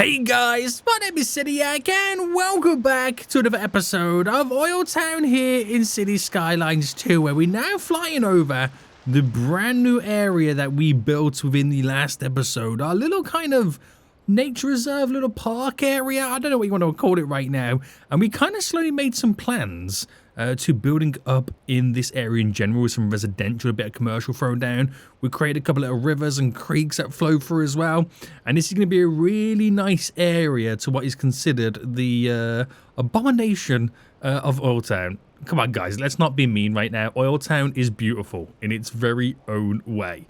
Hey guys, my name is Cityyak and welcome back to another episode of OilTown here in City Skylines 2, where we're now flying over the brand new area that we built within the last episode. Our little kind of nature reserve, little park area, I don't know what you want to call it right now. And we kind of slowly made some plans to building up in this area in general, with some residential, a bit of commercial thrown down. We created a couple of rivers and creeks that flow through as well, and this is going to be a really nice area to what is considered the abomination of OilTown. Come on guys, let's not be mean right now. OilTown is beautiful in its very own way.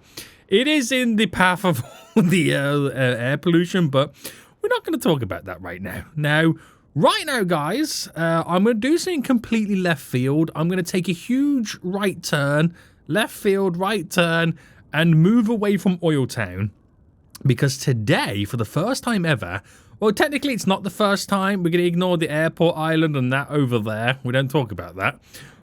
It is in the path of the air pollution, but we're not going to talk about that right now. Right now, guys, I'm going to do something completely left field. I'm going to take a huge right turn, left field, right turn, and move away from OilTown. Because today, for the first time ever, well, technically it's not the first time. We're going to ignore the airport island and that over there. We don't talk about that.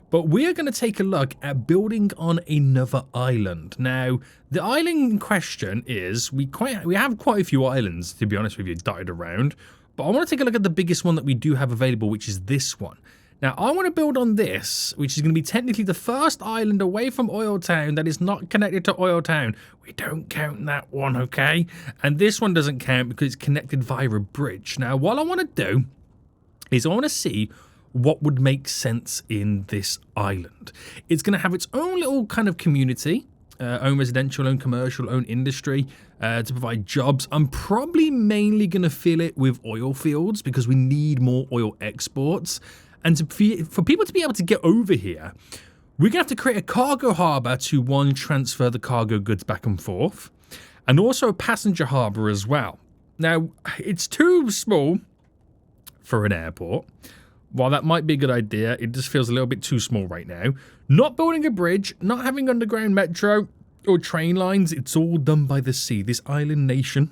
But we're going to take a look at building on another island. Now, the island in question is, we have quite a few islands, to be honest with you, dotted around. But I want to take a look at the biggest one that we do have available, which is this one. Now, I want to build on this, which is going to be technically the first island away from OilTown that is not connected to OilTown. We don't count that one, okay? And this one doesn't count because it's connected via a bridge. Now, what I want to do is I want to see what would make sense in this island. It's going to have its own little kind of community, own residential, own commercial, own industry to provide jobs. I'm probably mainly going to fill it with oil fields because we need more oil exports. And for people to be able to get over here, we're going to have to create a cargo harbour to, one, transfer the cargo goods back and forth, and also a passenger harbour as well. Now, it's too small for an airport. While that might be a good idea, it just feels a little bit too small right now. Not building a bridge, not having underground metro or train lines, it's all done by the sea. This island nation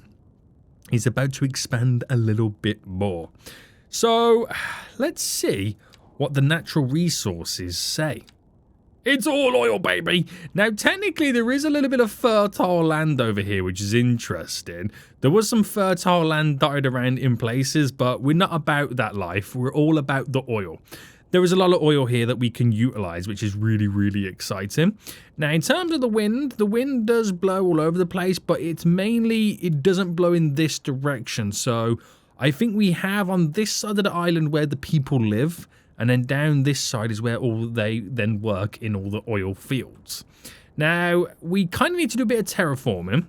is about to expand a little bit more. So, let's see what the natural resources say. It's all oil, baby! Now, technically, there is a little bit of fertile land over here, which is interesting. There was some fertile land dotted around in places, but we're not about that life. We're all about the oil. There is a lot of oil here that we can utilize, which is really, really exciting. Now, in terms of the wind does blow all over the place, but it doesn't blow in this direction. So, I think we have on this side of the island where the people live, and then down this side is where all they then work in all the oil fields. Now, we kind of need to do a bit of terraforming,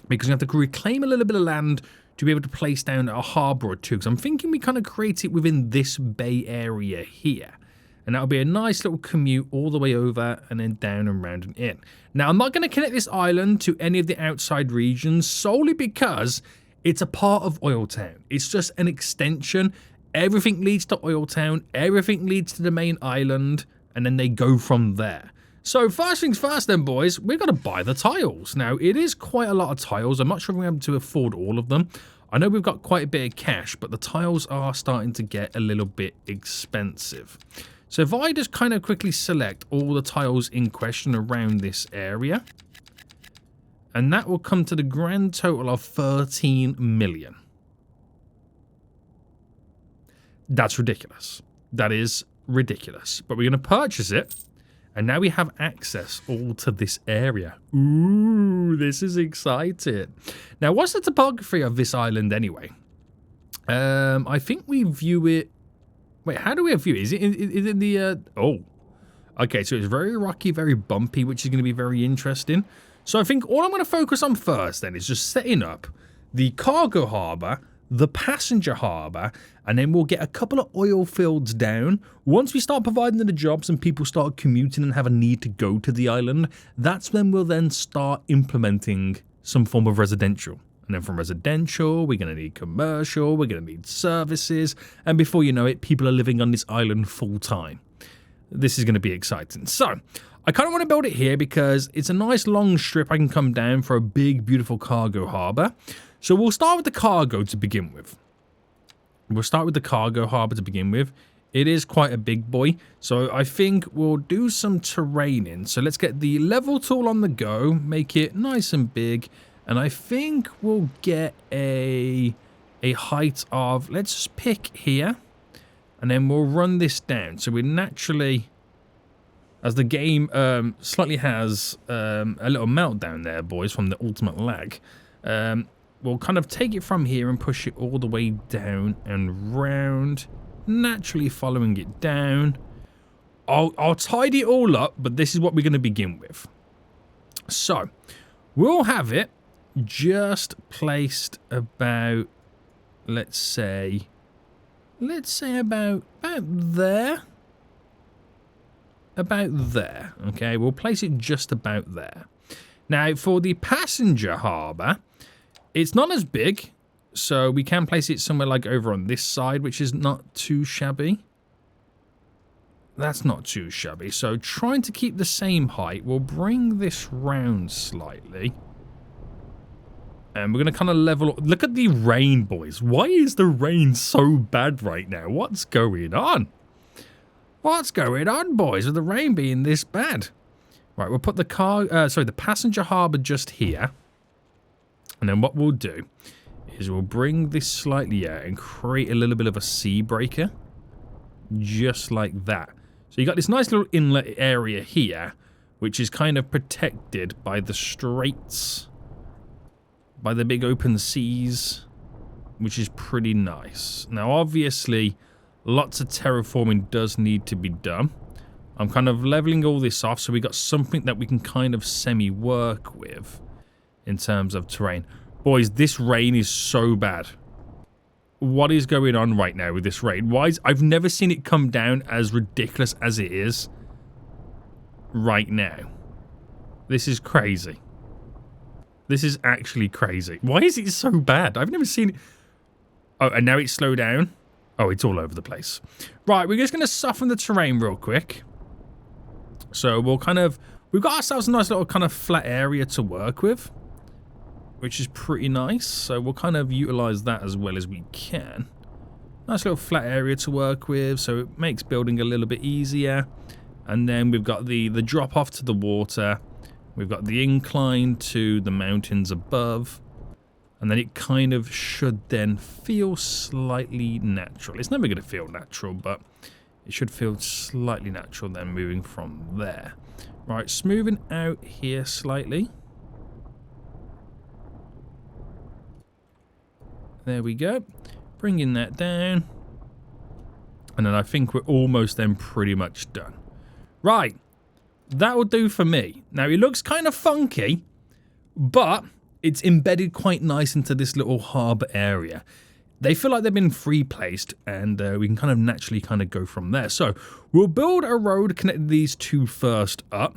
because we have to reclaim a little bit of land to be able to place down a harbour or two. Because I'm thinking we kind of create it within this bay area here. And that'll be a nice little commute all the way over and then down and round and in. Now, I'm not going to connect this island to any of the outside regions solely because it's a part of OilTown. It's just an extension. Everything leads to OilTown. Everything leads to the main island. And then they go from there. So first things first then, boys, we've got to buy the tiles. Now, it is quite a lot of tiles. I'm not sure if we're able to afford all of them. I know we've got quite a bit of cash, but the tiles are starting to get a little bit expensive. So if I just kind of quickly select all the tiles in question around this area, and that will come to the grand total of 13 million. That's ridiculous. That is ridiculous. But we're going to purchase it. And now we have access all to this area. Ooh, this is exciting. Now, what's the topography of this island anyway? I think we view it... Wait, how do we view it? Is it in the... Oh. Okay, so it's very rocky, very bumpy, which is going to be very interesting. So I think all I'm going to focus on first then is just setting up the cargo harbour, the passenger harbour, and then we'll get a couple of oil fields down. Once we start providing them the jobs and people start commuting and have a need to go to the island, that's when we'll then start implementing some form of residential. And then from residential, we're going to need commercial, we're going to need services, and before you know it, people are living on this island full time. This is going to be exciting. So, I kind of want to build it here because it's a nice long strip I can come down for a big, beautiful cargo harbour. So we'll start with the cargo to begin with. We'll start with the cargo harbour to begin with. It is quite a big boy. So I think we'll do some terraining. So let's get the level tool on the go. Make it nice and big. And I think we'll get a a height of, let's just pick here, and then we'll run this down. So we naturally, as the game slightly has a little meltdown there, boys, from the ultimate lag, we'll kind of take it from here and push it all the way down and round, naturally following it down. I'll tidy it all up, but this is what we're going to begin with. So we'll have it just placed about, let's say about there. About there. Okay, we'll place it just about there. Now, for the passenger harbour, it's not as big, so we can place it somewhere like over on this side, which is not too shabby. That's not too shabby. So trying to keep the same height, we'll bring this round slightly. And we're going to kind of level up. Look at the rain, boys. Why is the rain so bad right now? What's going on? What's going on, boys, with the rain being this bad? Right, we'll put the the passenger harbour just here. And then what we'll do is we'll bring this slightly out and create a little bit of a sea breaker. Just like that. So you got this nice little inlet area here, which is kind of protected by the straits, by the big open seas, which is pretty nice. Now, obviously, lots of terraforming does need to be done. I'm kind of leveling all this off, so we got something that we can kind of semi-work with in terms of terrain. Boys, this rain is so bad. What is going on right now with this rain? I've never seen it come down as ridiculous as it is right now. This is crazy. This is actually crazy. Why is it so bad? I've never seen it. Oh, and now it's slowed down. Oh, it's all over the place. Right, we're just going to soften the terrain real quick. So we'll we've got ourselves a nice little kind of flat area to work with, which is pretty nice. So we'll kind of utilize that as well as we can. Nice little flat area to work with, so it makes building a little bit easier. And then we've got the drop off to the water. We've got the incline to the mountains above. And then it kind of should then feel slightly natural. It's never going to feel natural, but it should feel slightly natural then moving from there. Right, smoothing out here slightly. There we go. Bringing that down. And then I think we're almost then pretty much done. Right. That will do for me. Now, it looks kind of funky, but it's embedded quite nice into this little harbour area. They feel like they've been free placed, and we can kind of naturally kind of go from there. So we'll build a road connecting these two first up,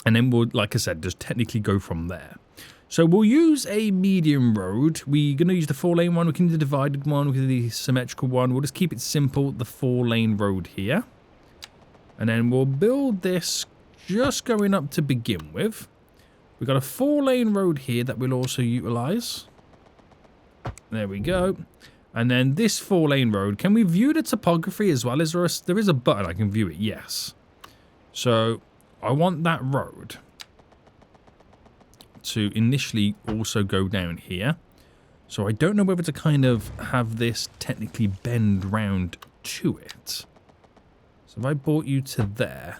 and then we'll, like I said, just technically go from there. So we'll use a medium road. We're going to use the 4-lane one. We can do the divided one. We can do the symmetrical one. We'll just keep it simple, the 4-lane road here. And then we'll build this just going up to begin with. We've got a 4-lane road here that we'll also utilize. There we go. And then this 4-lane road. Can we view the topography as well? There is a button I can view it, yes. So I want that road to initially also go down here. So I don't know whether to kind of have this technically bend round to it. So if I brought you to there,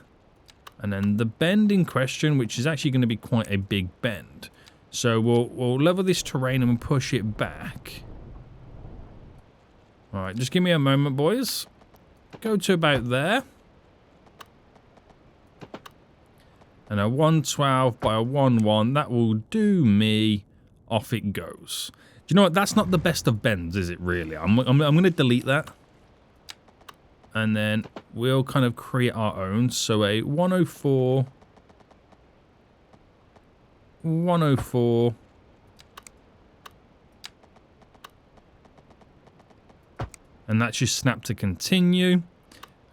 and then the bend in question, which is actually going to be quite a big bend. So we'll level this terrain and we'll push it back. Alright, just give me a moment, boys. Go to about there. And a 112 by a 11, that will do me. Off it goes. Do you know what? That's not the best of bends, is it really? I'm going to delete that. And then we'll kind of create our own. So a 104, 104, and that's just snap to continue.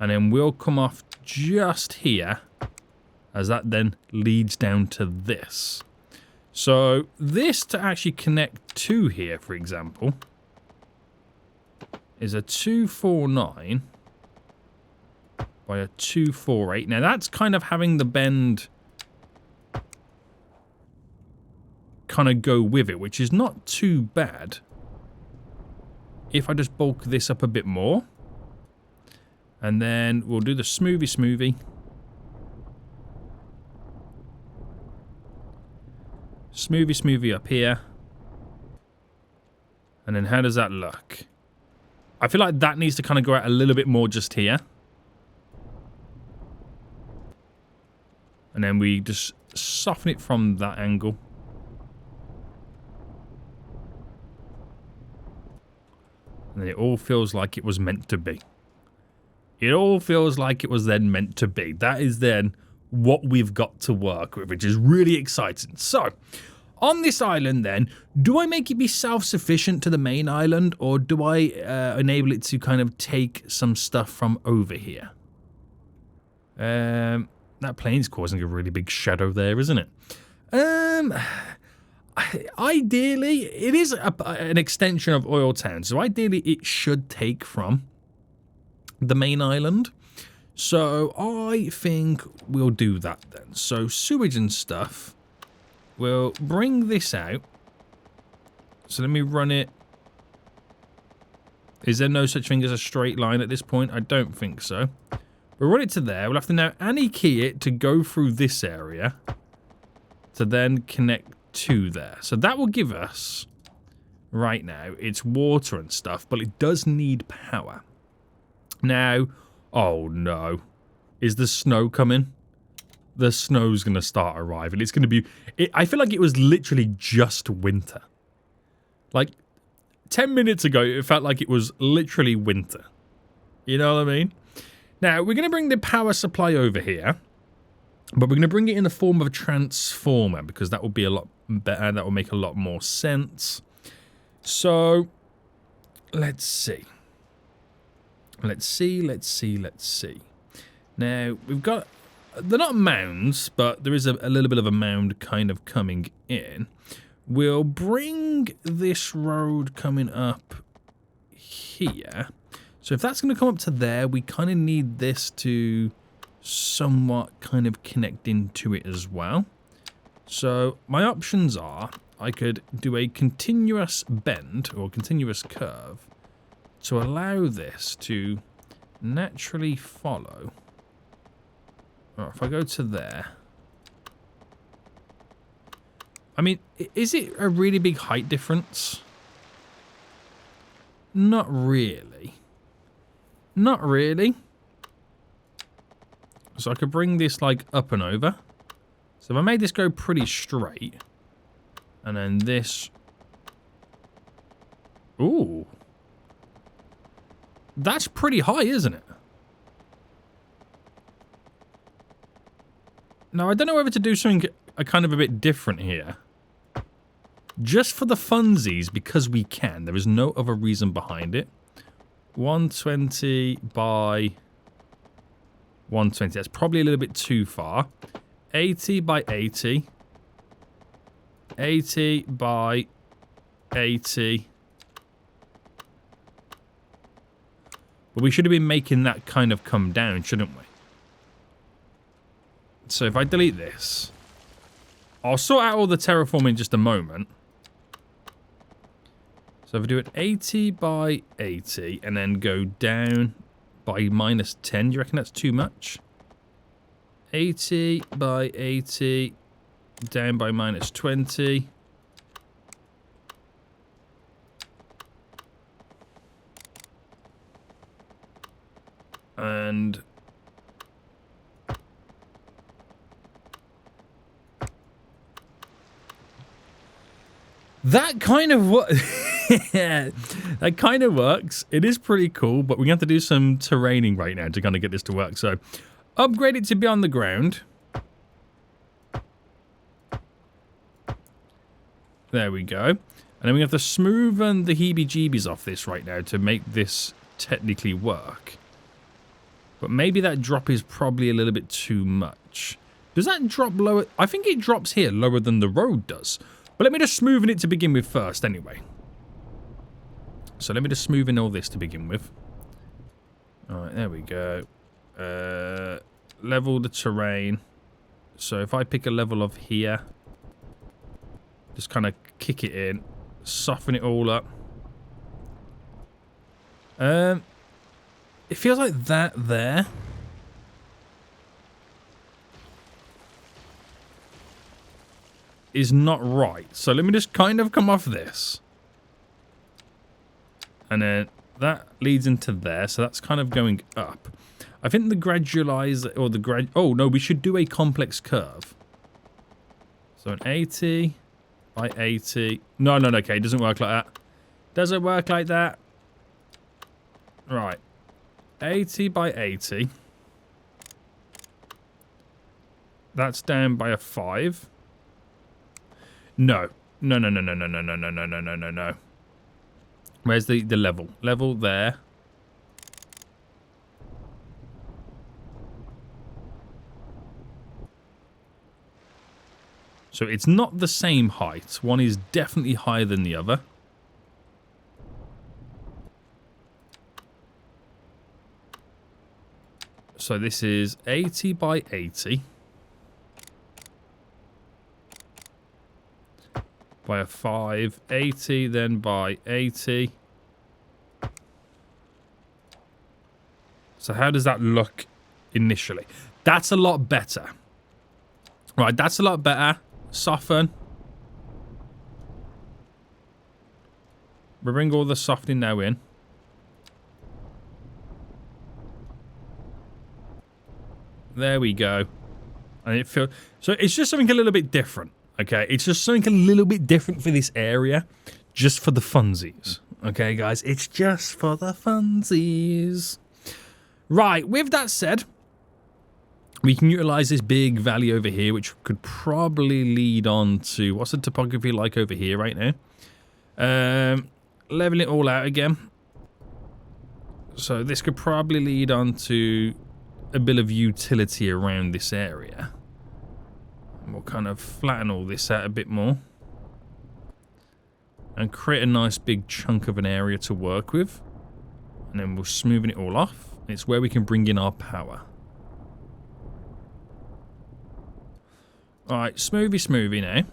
And then we'll come off just here, as that then leads down to this. So this to actually connect to here, for example, is a 249 by a 248. Now that's kind of having the bend kind of go with it, which is not too bad. if I just bulk this up a bit more. And then we'll do the smoothie. Smoothie up here. And then how does that look? I feel like that needs to kind of go out a little bit more just here. And then we just soften it from that angle. And then it all feels like it was meant to be. It all feels like it was then meant to be. That is then what we've got to work with, which is really exciting. So, on this island then, do I make it be self-sufficient to the main island, or do I enable it to kind of take some stuff from over here? That plane's causing a really big shadow there, isn't it? Ideally, it is an extension of OilTown, so ideally it should take from the main island. So I think we'll do that then. So sewage and stuff, we'll bring this out. So let me run it. Is there no such thing as a straight line at this point? I don't think so. We'll run it to there. We'll have to now key it to go through this area to then connect to there. So that will give us, right now, it's water and stuff, but it does need power. Now, oh no. Is the snow coming? The snow's going to start arriving. It's going to be... I feel like it was literally just winter. Like, 10 minutes ago, it felt like it was literally winter. You know what I mean? Now, we're going to bring the power supply over here. But we're going to bring it in the form of a transformer, because that will be a lot better. That will make a lot more sense. So, let's see. Let's see. Now, we've got... They're not mounds, but there is a little bit of a mound kind of coming in. We'll bring this road coming up here. So if that's going to come up to there, we kind of need this to somewhat kind of connect into it as well. So my options are, I could do a continuous bend or continuous curve to allow this to naturally follow. Right, if I go to there. I mean, is it a really big height difference? Not really. Not really. So I could bring this like up and over. So if I made this go pretty straight. And then this. Ooh. That's pretty high, isn't it? Now, I don't know whether to do something kind of a bit different here. Just for the funsies, because we can. There is no other reason behind it. 120 by 120. That's probably a little bit too far. 80 by 80. 80 by 80. But we should have been making that kind of come down, shouldn't we? So if I delete this, I'll sort out all the terraforming in just a moment. So if I do it 80 by 80 and then go down by minus 10, do you reckon that's too much? 80 by 80, down by minus 20. And that kind of that kind of works. It is pretty cool, but we have to do some terraining right now to kind of get this to work. So upgrade it to be on the ground. There we go. And then we have to smoothen the heebie-jeebies off this right now to make this technically work. But maybe that drop is probably a little bit too much. Does that drop lower? I think it drops here lower than the road does. But let me just smoothen it to begin with first anyway. So let me just smoothen all this to begin with. Alright, there we go. Level the terrain. So if I pick a level of here, just kind of kick it in, soften it all up. It feels like that there. Is not right. So let me just kind of come off this. And then that leads into there. So that's kind of going up. I think the gradualizer or the oh no, we should do a complex curve. So an 80 by 80. No, okay, it doesn't work like that. Doesn't work like that. Right. 80 by 80. That's down by a 5. No. No. Where's the level? Level there. So it's not the same height. One is definitely higher than the other. So this is 80 by 80. By a 5, 80, then by 80. So how does that look initially? That's a lot better. Right, that's a lot better. Soften. We bring all the softening now in. There we go. And it feels... So it's just something a little bit different. Okay, it's just something a little bit different for this area, just for the funsies. Okay, guys, it's just for the funsies. Right, with that said, we can utilize this big valley over here, which could probably lead on to... What's the topography like over here right now? Level it all out again. So this could probably lead on to a bit of utility around this area. And we'll kind of flatten all this out a bit more. And create a nice big chunk of an area to work with. And then we'll smoothen it all off. It's where we can bring in our power. Alright, smoothie now.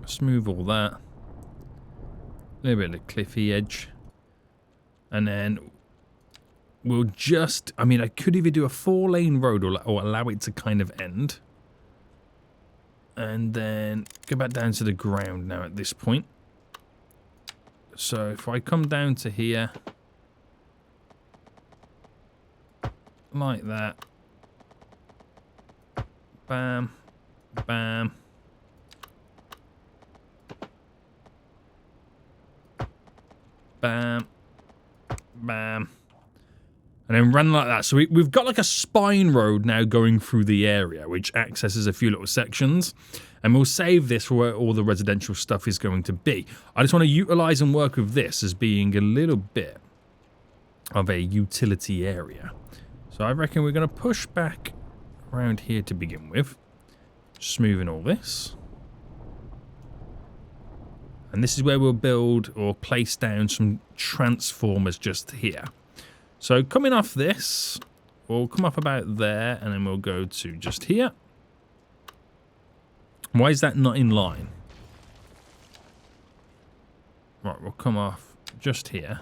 Smooth all that. A little bit of the cliffy edge. And then we'll just... I mean, I could either do a 4-lane road or allow it to kind of end. And then go back down to the ground now at this point. So if I come down to here... like that. Bam. Bam. Bam. Bam. And then run like that. So we've got like a spine road now going through the area, which accesses a few little sections. And we'll save this for where all the residential stuff is going to be. I just want to utilize and work with this as being a little bit of a utility area. So I reckon we're going to push back around here to begin with. Smoothing all this. And this is where we'll build or place down some transformers just here. So coming off this, we'll come off about there and then we'll go to just here. Why is that not in line? Right, we'll come off just here.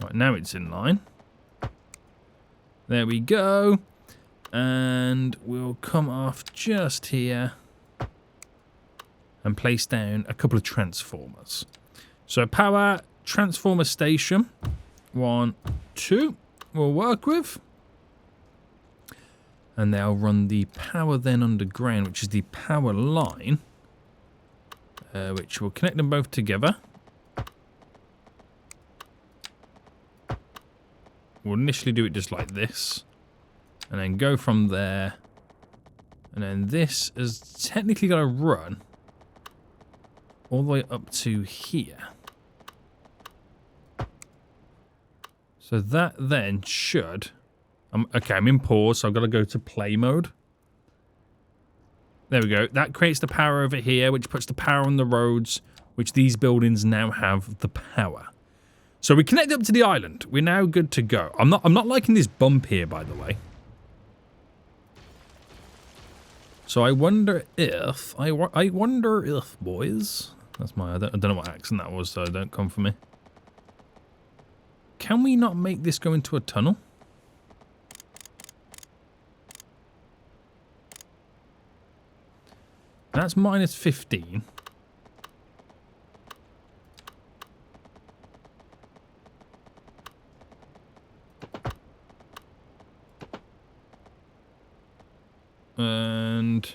Right, now it's in line. There we go. And we'll come off just here and place down a couple of transformers. So power transformer station 1, 2 we'll work with. And they'll run the power then underground, which is the power line, which will connect them both together. We'll initially do it just like this, and then go from there. And then this is technically going to run all the way up to here. So that then should... okay, I'm in pause, so I've got to go to play mode. There we go. That creates the power over here, which puts the power on the roads, which these buildings now have the power. So we connect up to the island. We're now good to go. I'm not liking this bump here, by the way. So I wonder if, I wonder if, boys, that's my, I don't know what accent that was, so don't come for me. Can we not make this go into a tunnel? That's minus 15. And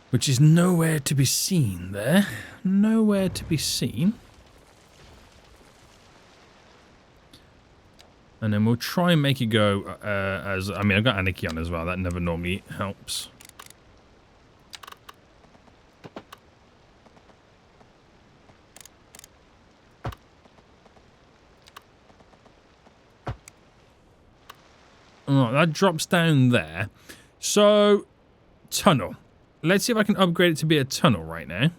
which is nowhere to be seen there. Nowhere to be seen. And then we'll try and make it go as... I mean, I've got Anarchy on as well. That never normally helps. Oh, that drops down there. So, tunnel. Let's see if I can upgrade it to be a tunnel right now.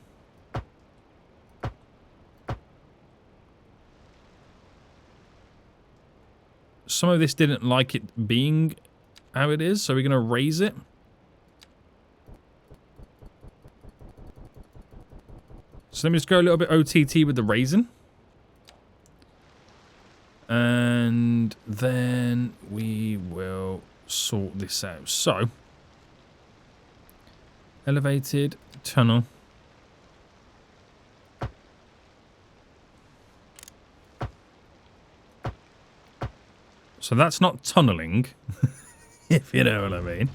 Some of this didn't like it being how it is, so we're going to raise it. So let me just go a little bit OTT with the raising. And then we will sort this out. So, elevated tunnel. So that's not tunneling, if you know what I mean.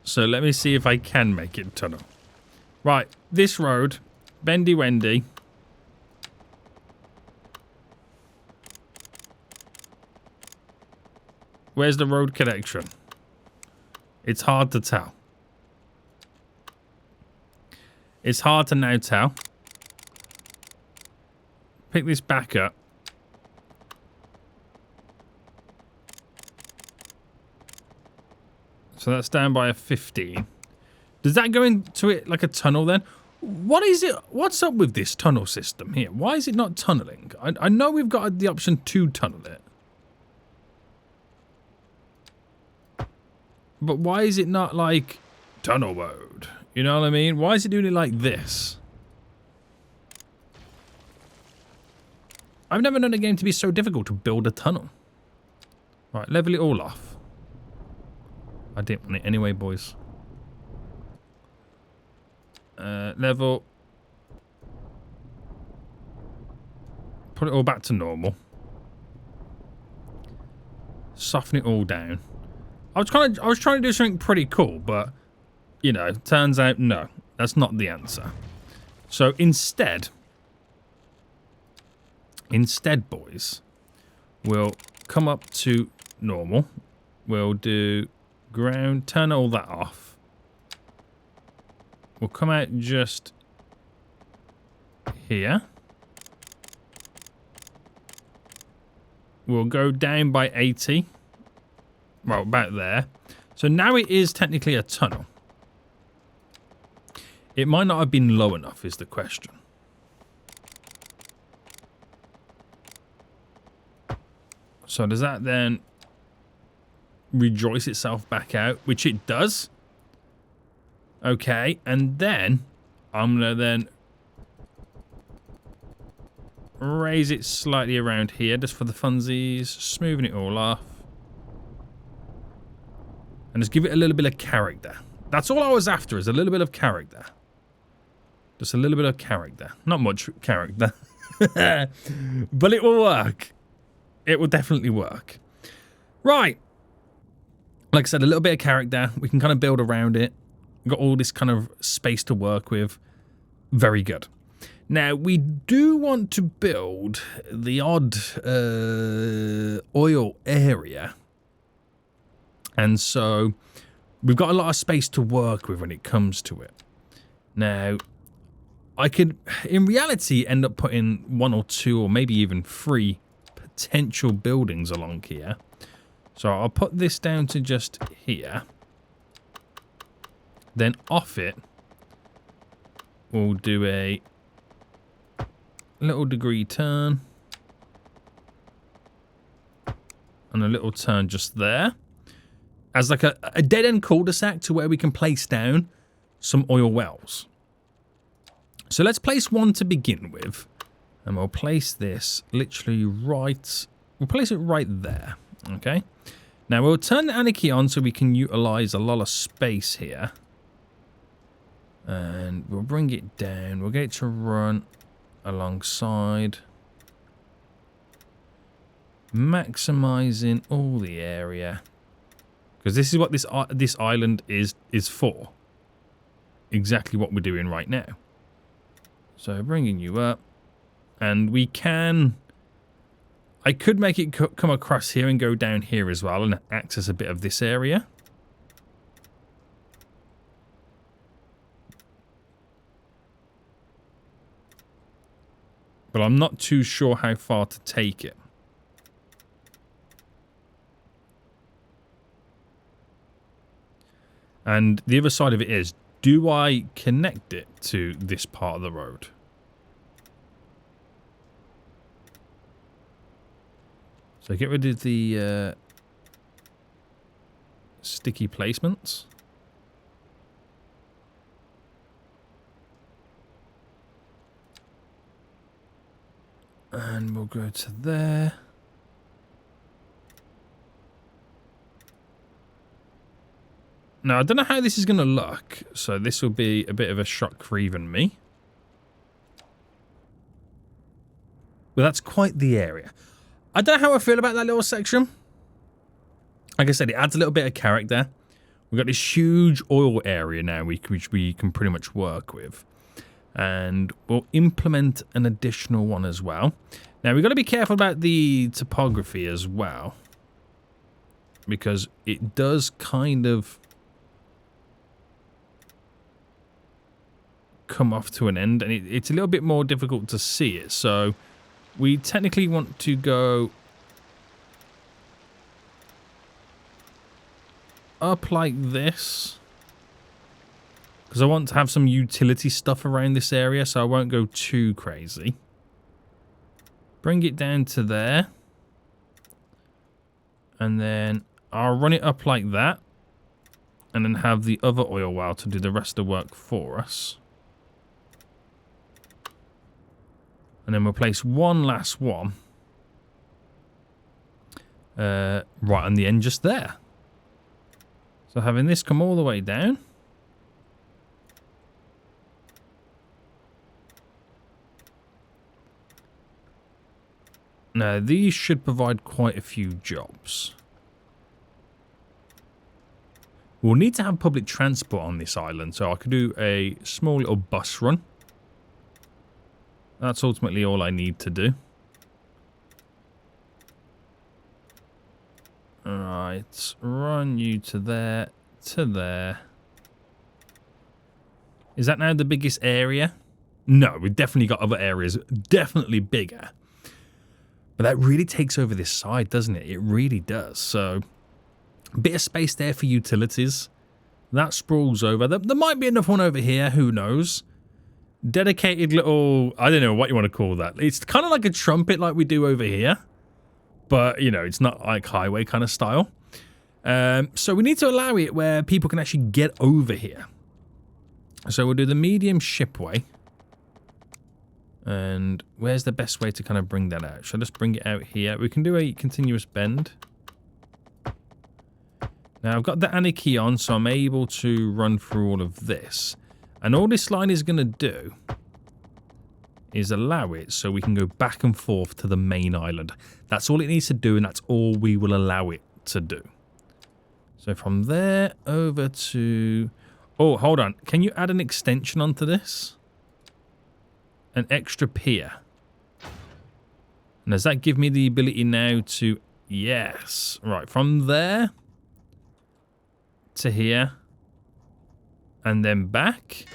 So let me see if I can make it tunnel. Right, this road, bendy wendy. Where's the road connection? It's hard to tell. It's hard to now tell. Pick this back up. So that's down by a 15. Does that go into it like a tunnel then? What is it? What's up with this tunnel system here? Why is it not tunneling? I know we've got the option to tunnel it. But why is it not like tunnel mode? You know what I mean? Why is it doing it like this? I've never known a game to be so difficult to build a tunnel. Right, level it all off. I didn't want it anyway, boys. Level. Put it all back to normal. Soften it all down. I was trying to do something pretty cool, but you know, turns out no, that's not the answer. So instead, boys, we'll come up to normal. We'll do ground, turn all that off. We'll come out just here. We'll go down by 80. Well, about there. So now it is technically a tunnel. It might not have been low enough is the question. So does that then rejoice itself back out? Which it does. Okay, and then I'm going to then raise it slightly around here just for the funsies, smoothing it all off. And just give it a little bit of character. That's all I was after, is a little bit of character. Just a little bit of character. Not much character. But it will work. It will definitely work. Right. Like I said, a little bit of character. We can kind of build around it. We've got all this kind of space to work with. Very good. Now, we do want to build the odd oil area. And so we've got a lot of space to work with when it comes to it. Now, I could, in reality, end up putting 1 or 2 or maybe even 3 potential buildings along here. So I'll put this down to just here. Then off it, we'll do a little degree turn. and a little turn just there. As like a dead-end cul-de-sac to where we can place down some oil wells. So let's place one to begin with. And we'll place this literally right... We'll place it right there. Okay. Now we'll turn the anarchy on so we can utilize a lot of space here. And we'll bring it down. We'll get it to run alongside. Maximizing all the area. Because this is what this island is for. Exactly what we're doing right now. So bringing you up. And we can... I could make it come across here and go down here as well and access a bit of this area. But I'm not too sure how far to take it. And the other side of it is, do I connect it to this part of the road? So get rid of the sticky placements. And we'll go to there. Now, I don't know how this is going to look, so this will be a bit of a shock for even me. But that's quite the area. I don't know how I feel about that little section. Like I said, it adds a little bit of character. We've got this huge oil area now which we can pretty much work with. And we'll implement an additional one as well. Now, we've got to be careful about the topography as well. Because it does kind of come off to an end. And it's a little bit more difficult to see it. So we technically want to go up like this. Because I want to have some utility stuff around this area, so I won't go too crazy. Bring it down to there. And then I'll run it up like that. And then have the other oil well to do the rest of the work for us. And then we'll place one last one. Right on the end just there. So having this come all the way down. Now, these should provide quite a few jobs. We'll need to have public transport on this island, so I could do a small little bus run. That's ultimately all I need to do. Alright, run you to there, to there. Is that now the biggest area? No, we've definitely got other areas, definitely bigger. But that really takes over this side, doesn't it? It really does. So, a bit of space there for utilities. That sprawls over. There might be enough one over here, who knows? Dedicated little, I don't know what you want to call that. It's kind of like a trumpet like we do over here. But, you know, it's not like highway kind of style. So we need to allow it where people can actually get over here. So we'll do the medium shipway. And where's the best way to kind of bring that out? Shall I just bring it out here? We can do a continuous bend. Now, I've got the anarchy on, so I'm able to run through all of this. And all this line is going to do is allow it so we can go back and forth to the main island. That's all it needs to do, and that's all we will allow it to do. So from there over to... Oh, hold on. Can you add an extension onto this? An extra pier. And does that give me the ability now to... Yes. Right, from there to here. And then back.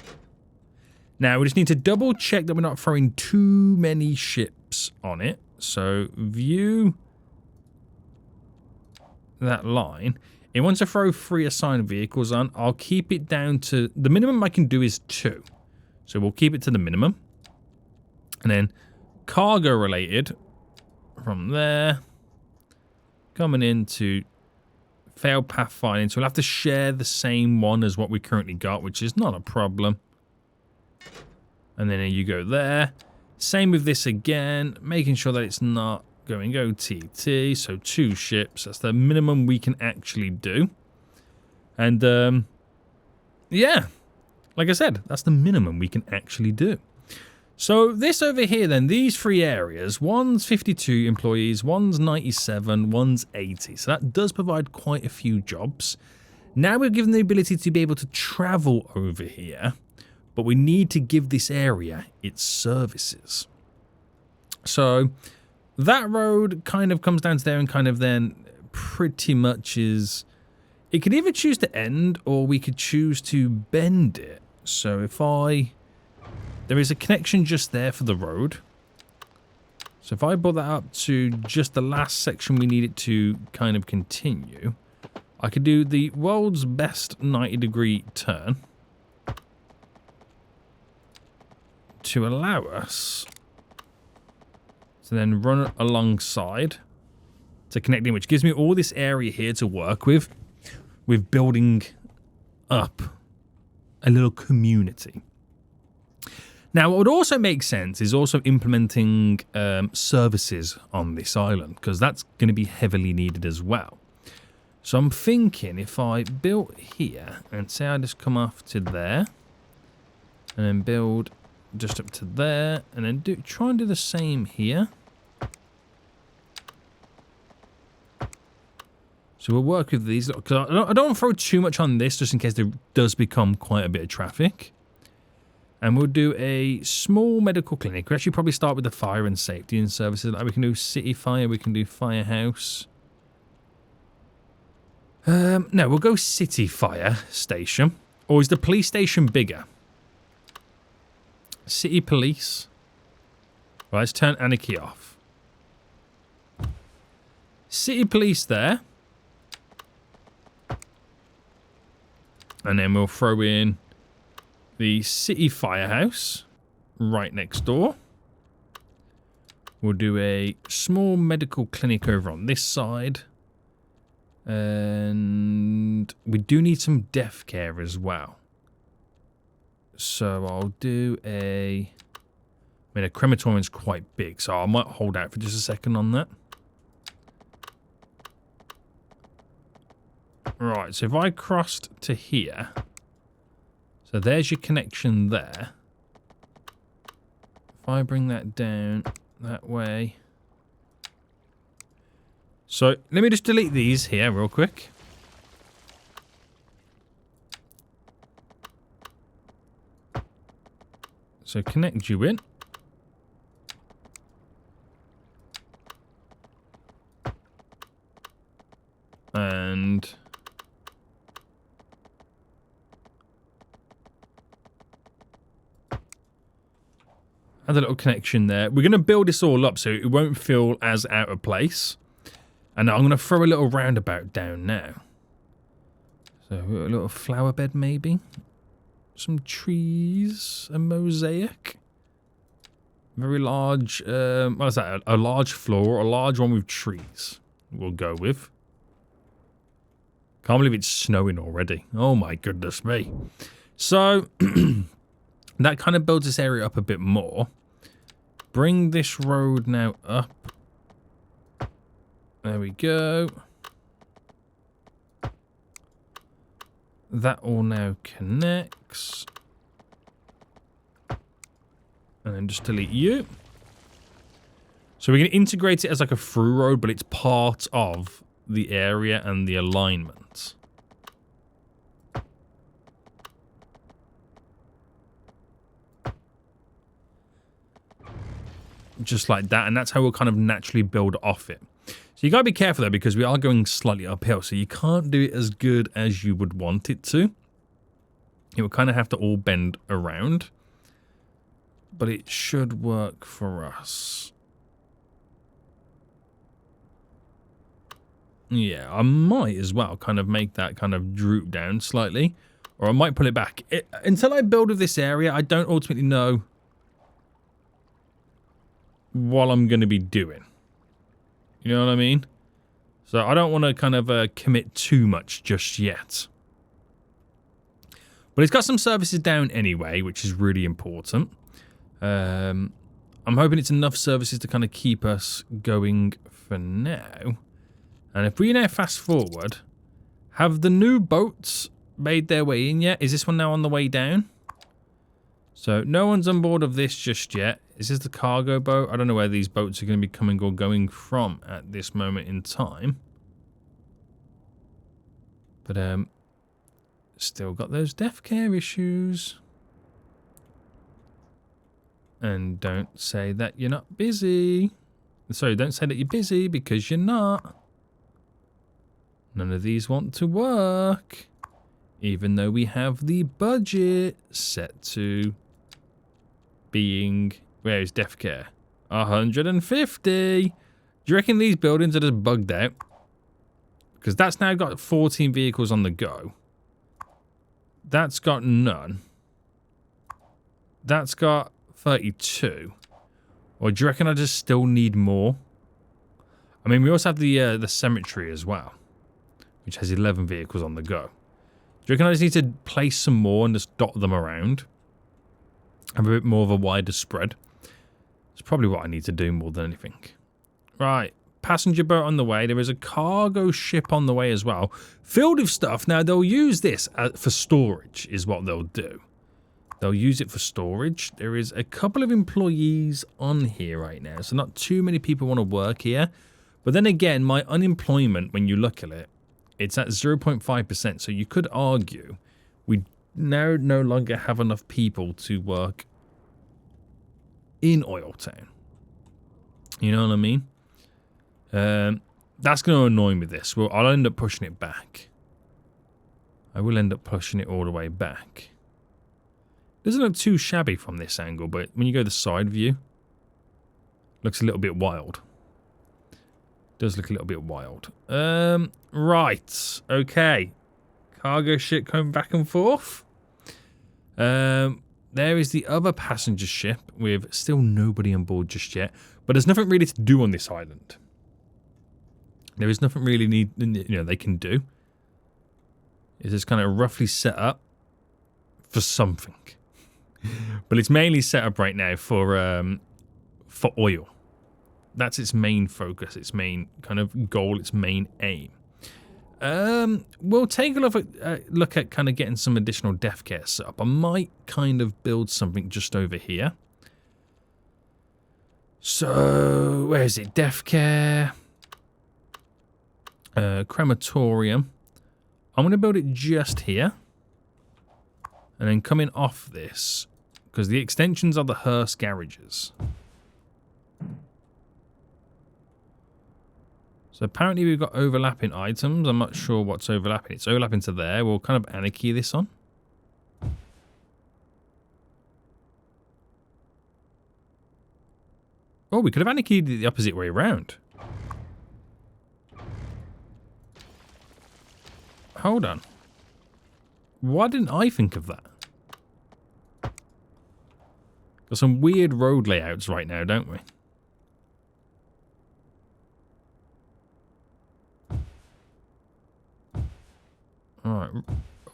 Now, we just need to double check that we're not throwing too many ships on it. So, view that line. It wants to throw 3 assigned vehicles on. I'll keep it down to... The minimum I can do is 2. So, we'll keep it to the minimum. And then, cargo related. From there. coming into failed pathfinding. So we'll have to share the same one as what we currently got, which is not a problem. And then you go there. Same with this again, making sure that it's not going OTT. So 2 ships. That's the minimum we can actually do. And yeah, like I said, that's the minimum we can actually do. So this over here then, these 3 areas, one's 52 employees, one's 97, one's 80. So that does provide quite a few jobs. Now we're given the ability to be able to travel over here, but we need to give this area its services. So that road kind of comes down to there and kind of then pretty much is... It could either choose to end or we could choose to bend it. So if there is a connection just there for the road. So if I brought that up to just the last section we need it to kind of continue, I could do the world's best 90-degree turn to allow us to then run alongside to connect in, which gives me all this area here to work with building up a little community. Now, what would also make sense is also implementing services on this island, because that's going to be heavily needed as well. So I'm thinking if I built here and say I just come off to there and then build just up to there and then try and do the same here. So we'll work with these, because I don't want to throw too much on this just in case there does become quite a bit of traffic. And we'll do a small medical clinic. We'll actually probably start with the fire and safety and services. Like we can do city fire, we can do firehouse. No, we'll go city fire station. Or is the police station bigger? City police. Right, let's turn anarchy off. City police there. And then we'll throw in the city firehouse right next door. We'll do a small medical clinic over on this side. And we do need some death care as well. So I'll do a crematorium is quite big, so I might hold out for just a second on that. Right, so if I crossed to here, so there's your connection there. If I bring that down that way. So let me just delete these here real quick. So connect you in. And add a little connection there. We're going to build this all up so it won't feel as out of place. And I'm going to throw a little roundabout down now. So a little flower bed maybe. Some trees. A mosaic. Very large. What is that? A large floor. A large one with trees. We'll go with. Can't believe it's snowing already. Oh my goodness me. So that kind of builds this area up a bit more. Bring this road now up. There we go. That all now connects. And then just delete you. So we're going to integrate it as like a through road, but it's part of the area and the alignment. Just like that, and that's how we'll kind of naturally build off it. So you got to be careful though, because we are going slightly uphill, so you can't do it as good as you would want it to. It will kind of have to all bend around, but it should work for us. Yeah, I might as well kind of make that kind of droop down slightly, or I might pull it back. Until I build with this area, I don't ultimately know what I'm going to be doing. You know what I mean? So I don't want to kind of commit too much just yet. But it's got some services down anyway, which is really important. I'm hoping it's enough services to kind of keep us going for now. And if we now fast forward, have the new boats made their way in yet? Is this one now on the way down? So no one's on board of this just yet. Is this the cargo boat? I don't know where these boats are going to be coming or going from at this moment in time. But still got those death care issues. And don't say that you're not busy. Sorry, don't say that you're busy because you're not. None of these want to work. Even though we have the budget set to being... Where is death care? 150. Do you reckon these buildings are just bugged out? Because that's now got 14 vehicles on the go. That's got none. That's got 32. Or do you reckon I just still need more? I mean, we also have the cemetery as well, which has 11 vehicles on the go. Do you reckon I just need to place some more and just dot them around? Have a bit more of a wider spread. It's probably what I need to do more than anything. Right. Passenger boat on the way. There is a cargo ship on the way as well. Filled with stuff. Now, they'll use this for storage is what they'll do. They'll use it for storage. There is a couple of employees on here right now. So not too many people want to work here. But then again, my unemployment, when you look at it, it's at 0.5%. So you could argue we now no longer have enough people to work in OilTown. You know what I mean? That's going to annoy me, this. Well, I'll end up pushing it back. I will end up pushing it all the way back. Doesn't look too shabby from this angle, but when you go the side view, looks a little bit wild. Does look a little bit wild. Right. Okay. Cargo ship coming back and forth. There is the other passenger ship with still nobody on board just yet. But there's nothing really to do on this island. There is nothing really they can do. It's just kind of roughly set up for something. But it's mainly set up right now for oil. That's its main focus, its main kind of goal, its main aim. We'll take a look at kind of getting some additional death care set up. I might kind of build something just over here. So, where is it? Death care. Crematorium. I'm going to build it just here. And then coming off this, because the extensions are the hearse garages. So apparently we've got overlapping items. I'm not sure what's overlapping. It's overlapping to there. We'll kind of anarchy this on. Oh, we could have anarchied it the opposite way around. Hold on. Why didn't I think of that? Got some weird road layouts right now, don't we? Alright.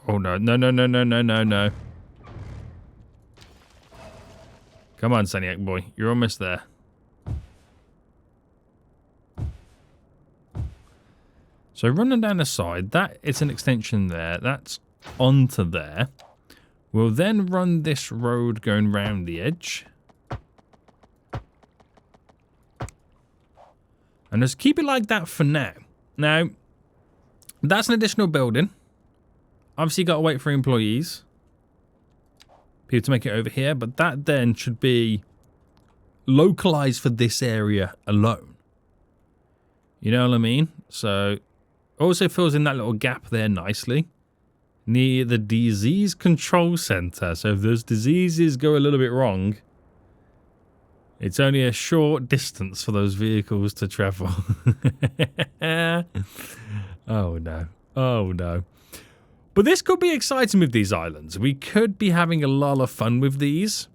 Oh no. No. Come on, Saniac boy. You're almost there. So running down the side, that it's an extension there. That's onto there. We'll then run this road going round the edge. And just keep it like that for now. Now, that's an additional building. Obviously, got to wait for employees. People to make it over here. But that then should be localized for this area alone. You know what I mean? So, also fills in that little gap there nicely. Near the disease control center. So if those diseases go a little bit wrong, it's only a short distance for those vehicles to travel. Oh no. Oh no. But this could be exciting with these islands. We could be having a lot of fun with these.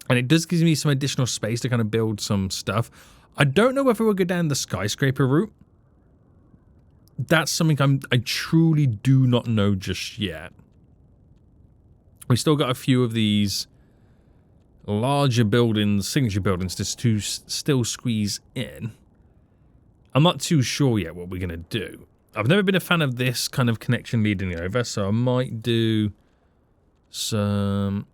And it does give me some additional space to kind of build some stuff. I don't know whether we'll go down the skyscraper route. That's something I truly do not know just yet. We still got a few of these larger buildings, signature buildings, just to still squeeze in. I'm not too sure yet what we're going to do. I've never been a fan of this kind of connection leading over, so I might do some...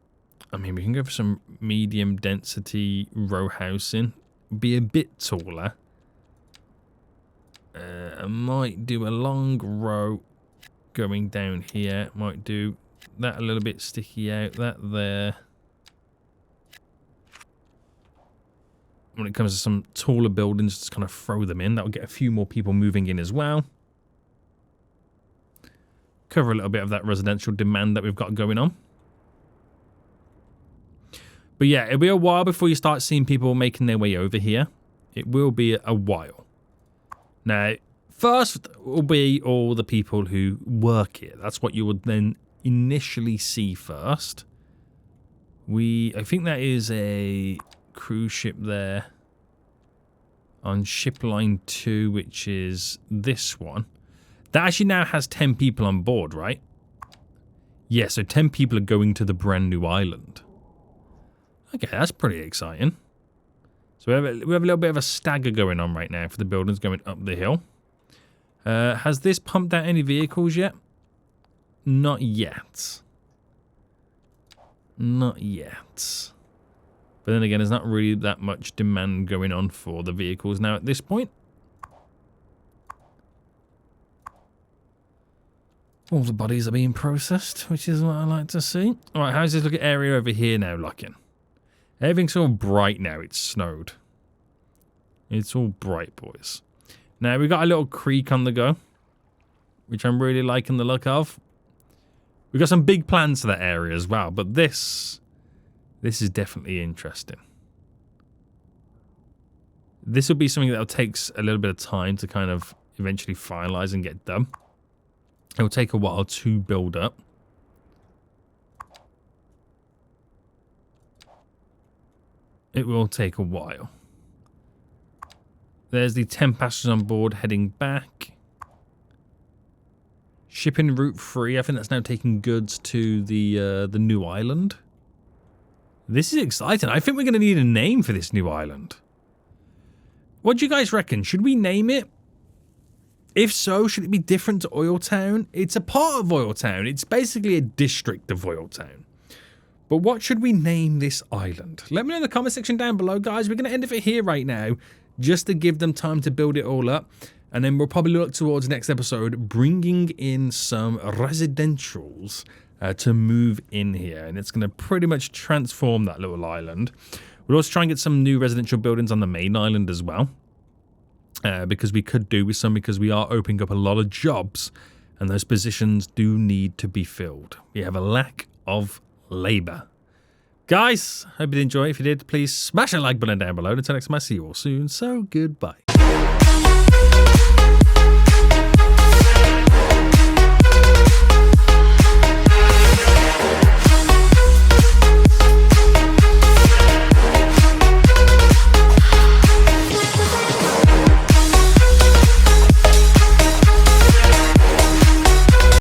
I mean, we can go for some medium density row housing. Be a bit taller. I might do a long row going down here. Might do that a little bit sticky out. That there. When it comes to some taller buildings, just kind of throw them in. That will get a few more people moving in as well. Cover a little bit of that residential demand that we've got going on. But yeah, it'll be a while before you start seeing people making their way over here. It will be a while. Now, first will be all the people who work here. That's what you would then initially see first. I think that is a cruise ship there on ship line 2, which is this one. That actually now has 10 people on board, right? Yeah, so 10 people are going to the brand new island. Okay, that's pretty exciting. So we have a little bit of a stagger going on right now for the buildings going up the hill. Has this pumped out any vehicles yet? Not yet. Not yet. But then again, there's not really that much demand going on for the vehicles now at this point. All the bodies are being processed, which is what I like to see. All right, how's this looking area over here now looking? Everything's all bright now. It's snowed. It's all bright, boys. Now, we've got a little creek on the go, which I'm really liking the look of. We've got some big plans for that area as well, but this is definitely interesting. This will be something that takes a little bit of time to kind of eventually finalize and get done. It will take a while to build up. It will take a while. There's the 10 passengers on board heading back. Shipping route 3. I think that's now taking goods to the new island. This is exciting. I think we're going to need a name for this new island. What do you guys reckon? Should we name it? If so, should it be different to OilTown? It's a part of OilTown. It's basically a district of OilTown. But what should we name this island? Let me know in the comment section down below, guys. We're going to end it here right now, just to give them time to build it all up. And then we'll probably look towards next episode, bringing in some residentials to move in here. And it's going to pretty much transform that little island. We'll also try and get some new residential buildings on the main island as well. Because we could do with some, because we are opening up a lot of jobs and those positions do need to be filled. We have a lack of labor. Guys, hope you did enjoy. If you did, please smash that like button down below. Until next time, I see you all soon. So goodbye.